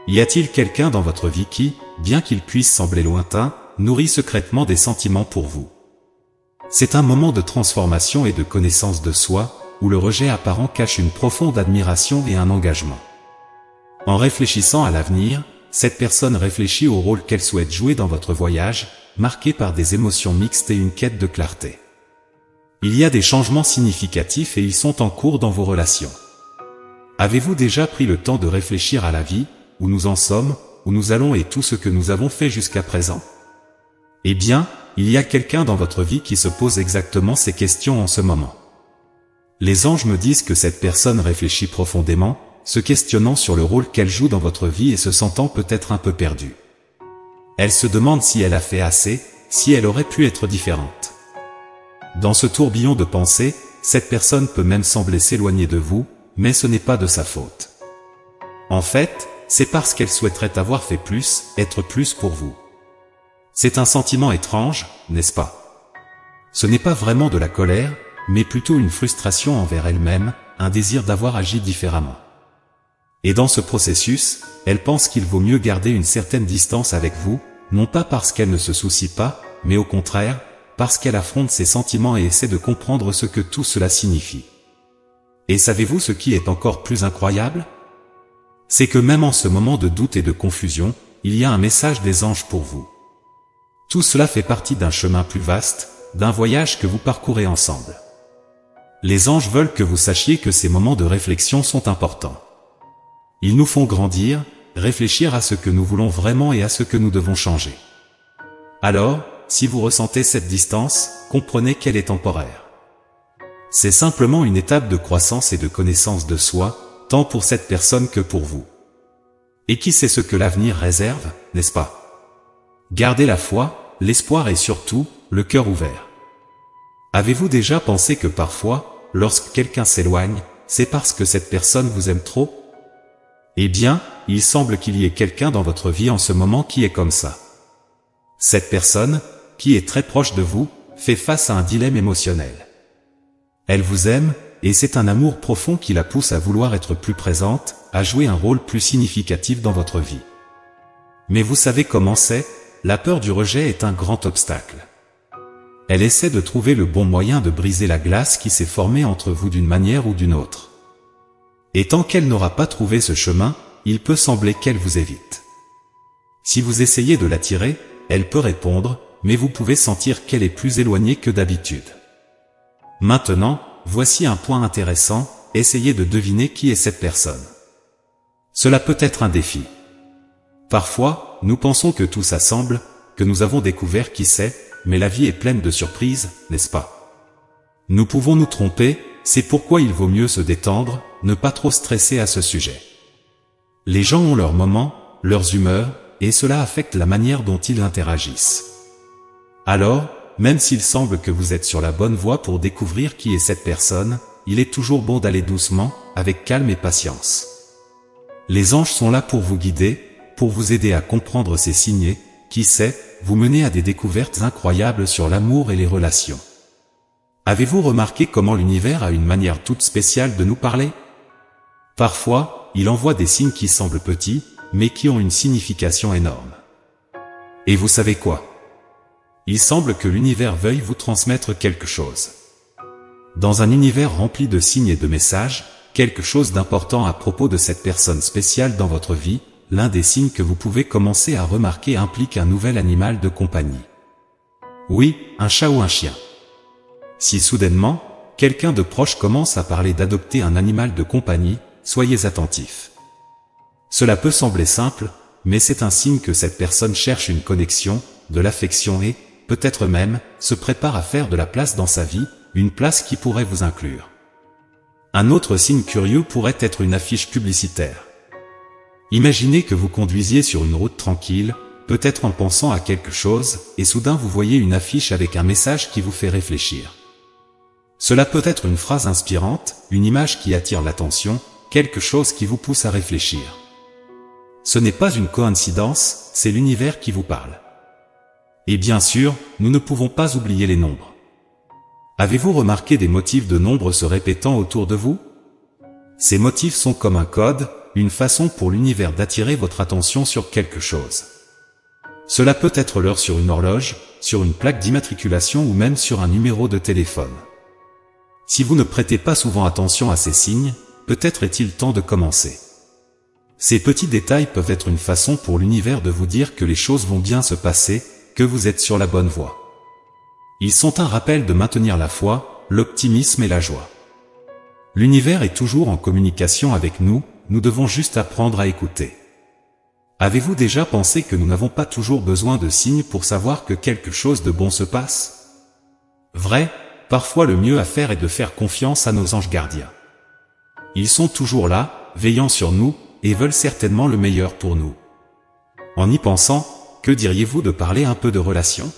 Y a-t-il quelqu'un dans votre vie qui, bien qu'il puisse sembler lointain, nourrit secrètement des sentiments pour vous? C'est un moment de transformation et de connaissance de soi, où le rejet apparent cache une profonde admiration et un engagement. En réfléchissant à l'avenir, cette personne réfléchit au rôle qu'elle souhaite jouer dans votre voyage, marqué par des émotions mixtes et une quête de clarté. Il y a des changements significatifs et ils sont en cours dans vos relations. Avez-vous déjà pris le temps de réfléchir à la vie, où nous en sommes, où nous allons et tout ce que nous avons fait jusqu'à présent? Eh bien, il y a quelqu'un dans votre vie qui se pose exactement ces questions en ce moment. Les anges me disent que cette personne réfléchit profondément, se questionnant sur le rôle qu'elle joue dans votre vie et se sentant peut-être un peu perdue. Elle se demande si elle a fait assez, si elle aurait pu être différente. Dans ce tourbillon de pensées, cette personne peut même sembler s'éloigner de vous, mais ce n'est pas de sa faute. En fait, c'est parce qu'elle souhaiterait avoir fait plus, être plus pour vous. C'est un sentiment étrange, n'est-ce pas? Ce n'est pas vraiment de la colère, mais plutôt une frustration envers elle-même, un désir d'avoir agi différemment. Et dans ce processus, elle pense qu'il vaut mieux garder une certaine distance avec vous, non pas parce qu'elle ne se soucie pas, mais au contraire, parce qu'elle affronte ses sentiments et essaie de comprendre ce que tout cela signifie. Et savez-vous ce qui est encore plus incroyable? C'est que même en ce moment de doute et de confusion, il y a un message des anges pour vous. Tout cela fait partie d'un chemin plus vaste, d'un voyage que vous parcourez ensemble. Les anges veulent que vous sachiez que ces moments de réflexion sont importants. Ils nous font grandir, réfléchir à ce que nous voulons vraiment et à ce que nous devons changer. Alors, si vous ressentez cette distance, comprenez qu'elle est temporaire. C'est simplement une étape de croissance et de connaissance de soi, tant pour cette personne que pour vous. Et qui sait ce que l'avenir réserve, n'est-ce pas? Gardez la foi, l'espoir et surtout, le cœur ouvert. Avez-vous déjà pensé que parfois, lorsque quelqu'un s'éloigne, c'est parce que cette personne vous aime trop? Eh bien, il semble qu'il y ait quelqu'un dans votre vie en ce moment qui est comme ça. Cette personne, qui est très proche de vous, fait face à un dilemme émotionnel. Elle vous aime, et c'est un amour profond qui la pousse à vouloir être plus présente, à jouer un rôle plus significatif dans votre vie. Mais vous savez comment c'est, la peur du rejet est un grand obstacle. Elle essaie de trouver le bon moyen de briser la glace qui s'est formée entre vous d'une manière ou d'une autre. Et tant qu'elle n'aura pas trouvé ce chemin, il peut sembler qu'elle vous évite. Si vous essayez de l'attirer, elle peut répondre, mais vous pouvez sentir qu'elle est plus éloignée que d'habitude. Maintenant, voici un point intéressant, essayez de deviner qui est cette personne. Cela peut être un défi. Parfois, nous pensons que tout s'assemble, que nous avons découvert qui c'est, mais la vie est pleine de surprises, n'est-ce pas? Nous pouvons nous tromper, c'est pourquoi il vaut mieux se détendre, ne pas trop stresser à ce sujet. Les gens ont leurs moments, leurs humeurs, et cela affecte la manière dont ils interagissent. Alors, même s'il semble que vous êtes sur la bonne voie pour découvrir qui est cette personne, il est toujours bon d'aller doucement, avec calme et patience. Les anges sont là pour vous guider, pour vous aider à comprendre ces signes, qui sait, vous mener à des découvertes incroyables sur l'amour et les relations. Avez-vous remarqué comment l'univers a une manière toute spéciale de nous parler? Parfois, il envoie des signes qui semblent petits, mais qui ont une signification énorme. Et vous savez quoi? Il semble que l'univers veuille vous transmettre quelque chose. Dans un univers rempli de signes et de messages, quelque chose d'important à propos de cette personne spéciale dans votre vie, l'un des signes que vous pouvez commencer à remarquer implique un nouvel animal de compagnie. Oui, un chat ou un chien. Si soudainement, quelqu'un de proche commence à parler d'adopter un animal de compagnie, soyez attentifs. Cela peut sembler simple, mais c'est un signe que cette personne cherche une connexion, de l'affection et, peut-être même, se prépare à faire de la place dans sa vie, une place qui pourrait vous inclure. Un autre signe curieux pourrait être une affiche publicitaire. Imaginez que vous conduisiez sur une route tranquille, peut-être en pensant à quelque chose, et soudain vous voyez une affiche avec un message qui vous fait réfléchir. Cela peut être une phrase inspirante, une image qui attire l'attention, quelque chose qui vous pousse à réfléchir. Ce n'est pas une coïncidence, c'est l'univers qui vous parle. Et bien sûr, nous ne pouvons pas oublier les nombres. Avez-vous remarqué des motifs de nombres se répétant autour de vous? Ces motifs sont comme un code, une façon pour l'univers d'attirer votre attention sur quelque chose. Cela peut être l'heure sur une horloge, sur une plaque d'immatriculation ou même sur un numéro de téléphone. Si vous ne prêtez pas souvent attention à ces signes, peut-être est-il temps de commencer. Ces petits détails peuvent être une façon pour l'univers de vous dire que les choses vont bien se passer, que vous êtes sur la bonne voie. Ils sont un rappel de maintenir la foi, l'optimisme et la joie. L'univers est toujours en communication avec nous, nous devons juste apprendre à écouter. Avez-vous déjà pensé que nous n'avons pas toujours besoin de signes pour savoir que quelque chose de bon se passe? Vrai, parfois le mieux à faire est de faire confiance à nos anges gardiens. Ils sont toujours là, veillant sur nous, et veulent certainement le meilleur pour nous. En y pensant, que diriez-vous de parler un peu de relations?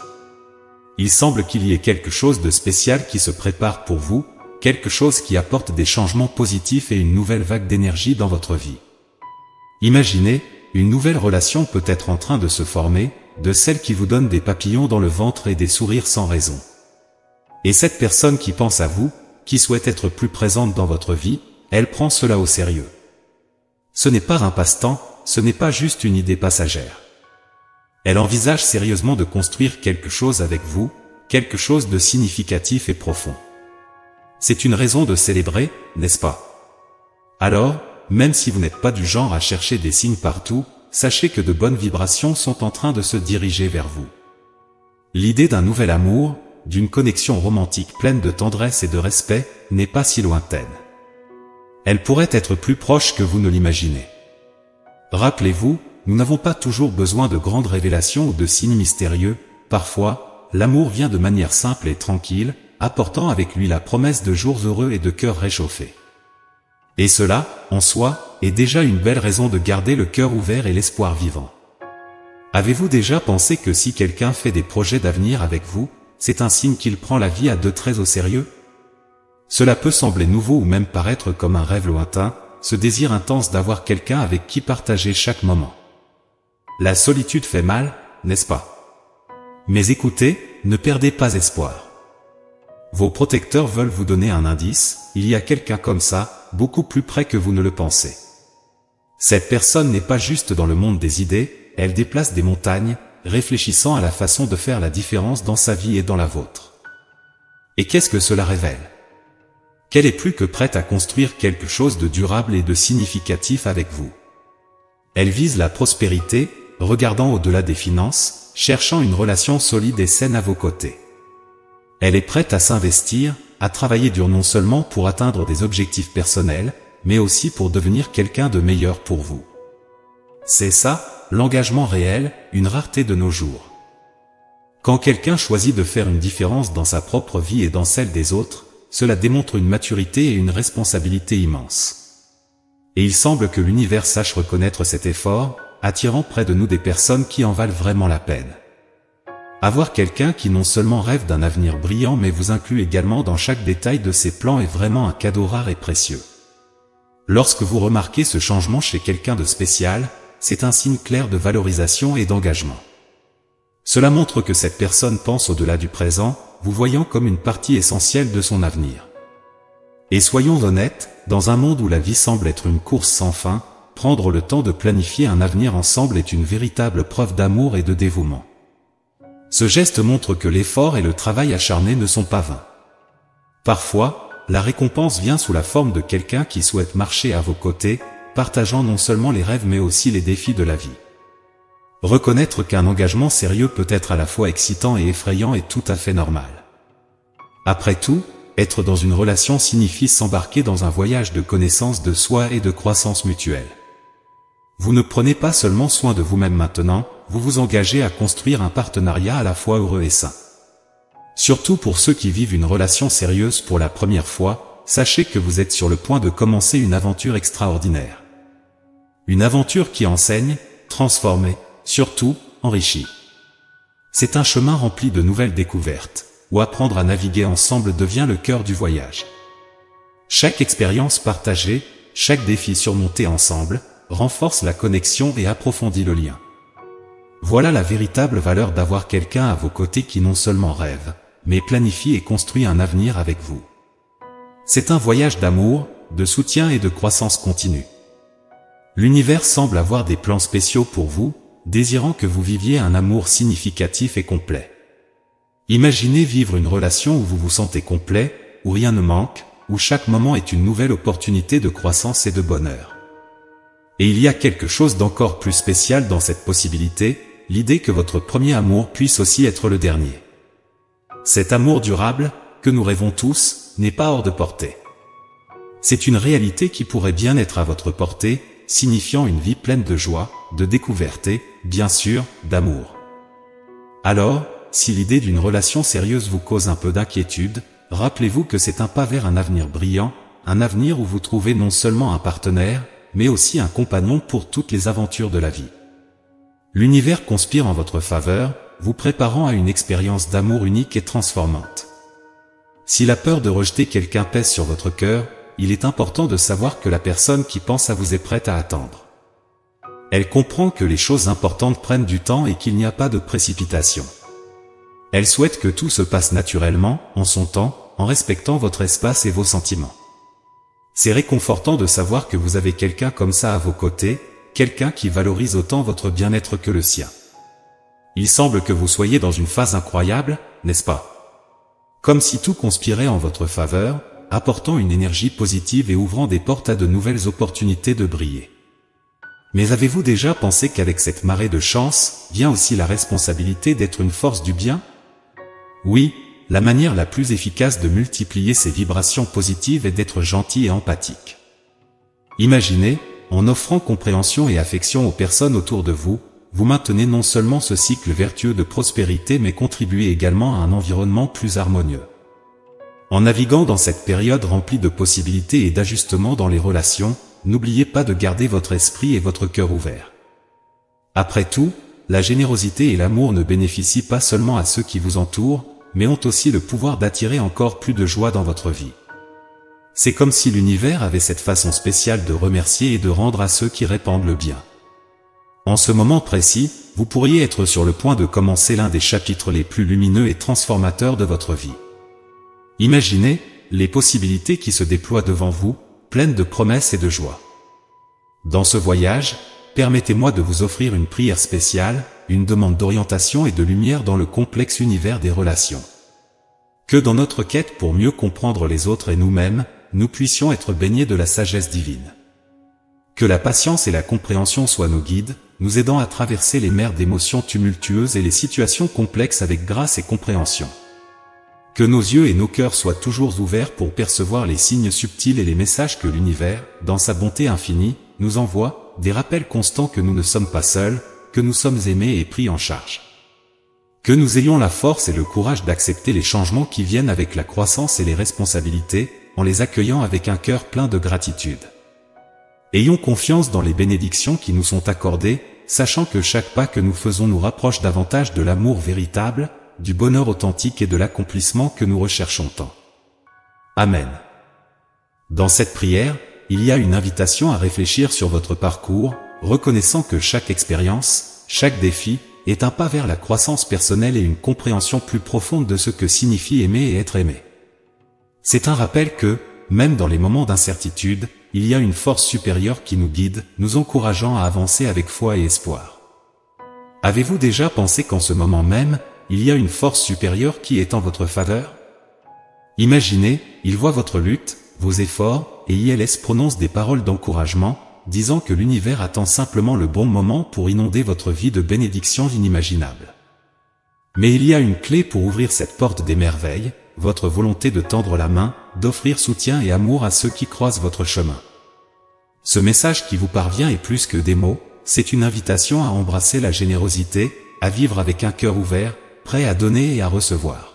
Il semble qu'il y ait quelque chose de spécial qui se prépare pour vous, quelque chose qui apporte des changements positifs et une nouvelle vague d'énergie dans votre vie. Imaginez, une nouvelle relation peut être en train de se former, de celle qui vous donne des papillons dans le ventre et des sourires sans raison. Et cette personne qui pense à vous, qui souhaite être plus présente dans votre vie, elle prend cela au sérieux. Ce n'est pas un passe-temps, ce n'est pas juste une idée passagère. Elle envisage sérieusement de construire quelque chose avec vous, quelque chose de significatif et profond. C'est une raison de célébrer, n'est-ce pas? Alors, même si vous n'êtes pas du genre à chercher des signes partout, sachez que de bonnes vibrations sont en train de se diriger vers vous. L'idée d'un nouvel amour, d'une connexion romantique pleine de tendresse et de respect, n'est pas si lointaine. Elle pourrait être plus proche que vous ne l'imaginez. Rappelez-vous, nous n'avons pas toujours besoin de grandes révélations ou de signes mystérieux, parfois, l'amour vient de manière simple et tranquille, apportant avec lui la promesse de jours heureux et de cœurs réchauffés. Et cela, en soi, est déjà une belle raison de garder le cœur ouvert et l'espoir vivant. Avez-vous déjà pensé que si quelqu'un fait des projets d'avenir avec vous, c'est un signe qu'il prend la vie à deux très au sérieux? Cela peut sembler nouveau ou même paraître comme un rêve lointain, ce désir intense d'avoir quelqu'un avec qui partager chaque moment. La solitude fait mal, n'est-ce pas? Mais écoutez, ne perdez pas espoir. Vos protecteurs veulent vous donner un indice, il y a quelqu'un comme ça, beaucoup plus près que vous ne le pensez. Cette personne n'est pas juste dans le monde des idées, elle déplace des montagnes, réfléchissant à la façon de faire la différence dans sa vie et dans la vôtre. Et qu'est-ce que cela révèle? Qu'elle est plus que prête à construire quelque chose de durable et de significatif avec vous. Elle vise la prospérité, regardant au-delà des finances, cherchant une relation solide et saine à vos côtés. Elle est prête à s'investir, à travailler dur non seulement pour atteindre des objectifs personnels, mais aussi pour devenir quelqu'un de meilleur pour vous. C'est ça, l'engagement réel, une rareté de nos jours. Quand quelqu'un choisit de faire une différence dans sa propre vie et dans celle des autres, cela démontre une maturité et une responsabilité immenses. Et il semble que l'univers sache reconnaître cet effort, attirant près de nous des personnes qui en valent vraiment la peine. Avoir quelqu'un qui non seulement rêve d'un avenir brillant mais vous inclut également dans chaque détail de ses plans est vraiment un cadeau rare et précieux. Lorsque vous remarquez ce changement chez quelqu'un de spécial, c'est un signe clair de valorisation et d'engagement. Cela montre que cette personne pense au-delà du présent, vous voyant comme une partie essentielle de son avenir. Et soyons honnêtes, dans un monde où la vie semble être une course sans fin, prendre le temps de planifier un avenir ensemble est une véritable preuve d'amour et de dévouement. Ce geste montre que l'effort et le travail acharné ne sont pas vains. Parfois, la récompense vient sous la forme de quelqu'un qui souhaite marcher à vos côtés, partageant non seulement les rêves mais aussi les défis de la vie. Reconnaître qu'un engagement sérieux peut être à la fois excitant et effrayant est tout à fait normal. Après tout, être dans une relation signifie s'embarquer dans un voyage de connaissance de soi et de croissance mutuelle. Vous ne prenez pas seulement soin de vous-même maintenant, vous vous engagez à construire un partenariat à la fois heureux et sain. Surtout pour ceux qui vivent une relation sérieuse pour la première fois, sachez que vous êtes sur le point de commencer une aventure extraordinaire. Une aventure qui enseigne, transforme et, surtout, enrichit. C'est un chemin rempli de nouvelles découvertes, où apprendre à naviguer ensemble devient le cœur du voyage. Chaque expérience partagée, chaque défi surmonté ensemble, renforce la connexion et approfondit le lien. Voilà la véritable valeur d'avoir quelqu'un à vos côtés qui non seulement rêve, mais planifie et construit un avenir avec vous. C'est un voyage d'amour, de soutien et de croissance continue. L'univers semble avoir des plans spéciaux pour vous, désirant que vous viviez un amour significatif et complet. Imaginez vivre une relation où vous vous sentez complet, où rien ne manque, où chaque moment est une nouvelle opportunité de croissance et de bonheur. Et il y a quelque chose d'encore plus spécial dans cette possibilité, l'idée que votre premier amour puisse aussi être le dernier. Cet amour durable, que nous rêvons tous, n'est pas hors de portée. C'est une réalité qui pourrait bien être à votre portée, signifiant une vie pleine de joie, de découverte et, bien sûr, d'amour. Alors, si l'idée d'une relation sérieuse vous cause un peu d'inquiétude, rappelez-vous que c'est un pas vers un avenir brillant, un avenir où vous trouvez non seulement un partenaire, mais aussi un compagnon pour toutes les aventures de la vie. L'univers conspire en votre faveur, vous préparant à une expérience d'amour unique et transformante. Si la peur de rejeter quelqu'un pèse sur votre cœur, il est important de savoir que la personne qui pense à vous est prête à attendre. Elle comprend que les choses importantes prennent du temps et qu'il n'y a pas de précipitation. Elle souhaite que tout se passe naturellement, en son temps, en respectant votre espace et vos sentiments. C'est réconfortant de savoir que vous avez quelqu'un comme ça à vos côtés, quelqu'un qui valorise autant votre bien-être que le sien. Il semble que vous soyez dans une phase incroyable, n'est-ce pas? Comme si tout conspirait en votre faveur, apportant une énergie positive et ouvrant des portes à de nouvelles opportunités de briller. Mais avez-vous déjà pensé qu'avec cette marée de chance, vient aussi la responsabilité d'être une force du bien? Oui, la manière la plus efficace de multiplier ces vibrations positives est d'être gentil et empathique. Imaginez, en offrant compréhension et affection aux personnes autour de vous, vous maintenez non seulement ce cycle vertueux de prospérité mais contribuez également à un environnement plus harmonieux. En naviguant dans cette période remplie de possibilités et d'ajustements dans les relations, n'oubliez pas de garder votre esprit et votre cœur ouverts. Après tout, la générosité et l'amour ne bénéficient pas seulement à ceux qui vous entourent, mais ont aussi le pouvoir d'attirer encore plus de joie dans votre vie. C'est comme si l'univers avait cette façon spéciale de remercier et de rendre à ceux qui répandent le bien. En ce moment précis, vous pourriez être sur le point de commencer l'un des chapitres les plus lumineux et transformateurs de votre vie. Imaginez les possibilités qui se déploient devant vous, pleines de promesses et de joie. Dans ce voyage, permettez-moi de vous offrir une prière spéciale, une demande d'orientation et de lumière dans le complexe univers des relations. Que dans notre quête pour mieux comprendre les autres et nous-mêmes, nous puissions être baignés de la sagesse divine. Que la patience et la compréhension soient nos guides, nous aidant à traverser les mers d'émotions tumultueuses et les situations complexes avec grâce et compréhension. Que nos yeux et nos cœurs soient toujours ouverts pour percevoir les signes subtils et les messages que l'univers, dans sa bonté infinie, nous envoie, des rappels constants que nous ne sommes pas seuls, que nous sommes aimés et pris en charge. Que nous ayons la force et le courage d'accepter les changements qui viennent avec la croissance et les responsabilités, en les accueillant avec un cœur plein de gratitude. Ayons confiance dans les bénédictions qui nous sont accordées, sachant que chaque pas que nous faisons nous rapproche davantage de l'amour véritable, du bonheur authentique et de l'accomplissement que nous recherchons tant. Amen. Dans cette prière, il y a une invitation à réfléchir sur votre parcours, reconnaissant que chaque expérience, chaque défi, est un pas vers la croissance personnelle et une compréhension plus profonde de ce que signifie aimer et être aimé. C'est un rappel que, même dans les moments d'incertitude, il y a une force supérieure qui nous guide, nous encourageant à avancer avec foi et espoir. Avez-vous déjà pensé qu'en ce moment même, il y a une force supérieure qui est en votre faveur? Imaginez, il voit votre lutte, vos efforts, et ILS prononce des paroles d'encouragement, disant que l'univers attend simplement le bon moment pour inonder votre vie de bénédictions inimaginables. Mais il y a une clé pour ouvrir cette porte des merveilles, votre volonté de tendre la main, d'offrir soutien et amour à ceux qui croisent votre chemin. Ce message qui vous parvient est plus que des mots, c'est une invitation à embrasser la générosité, à vivre avec un cœur ouvert, prêt à donner et à recevoir.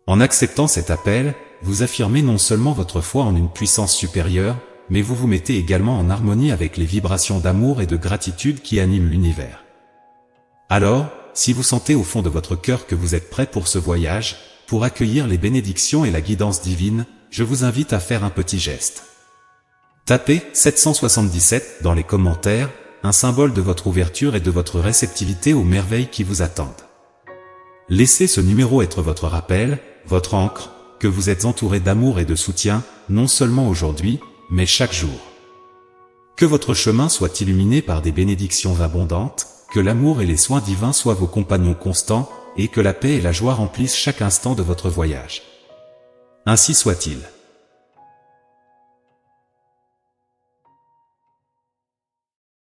En acceptant cet appel, vous affirmez non seulement votre foi en une puissance supérieure, mais vous vous mettez également en harmonie avec les vibrations d'amour et de gratitude qui animent l'univers. Alors, si vous sentez au fond de votre cœur que vous êtes prêt pour ce voyage, pour accueillir les bénédictions et la guidance divine, je vous invite à faire un petit geste. Tapez 777 dans les commentaires, un symbole de votre ouverture et de votre réceptivité aux merveilles qui vous attendent. Laissez ce numéro être votre rappel, votre ancre, que vous êtes entouré d'amour et de soutien, non seulement aujourd'hui, mais chaque jour. Que votre chemin soit illuminé par des bénédictions abondantes, que l'amour et les soins divins soient vos compagnons constants, et que la paix et la joie remplissent chaque instant de votre voyage. Ainsi soit-il.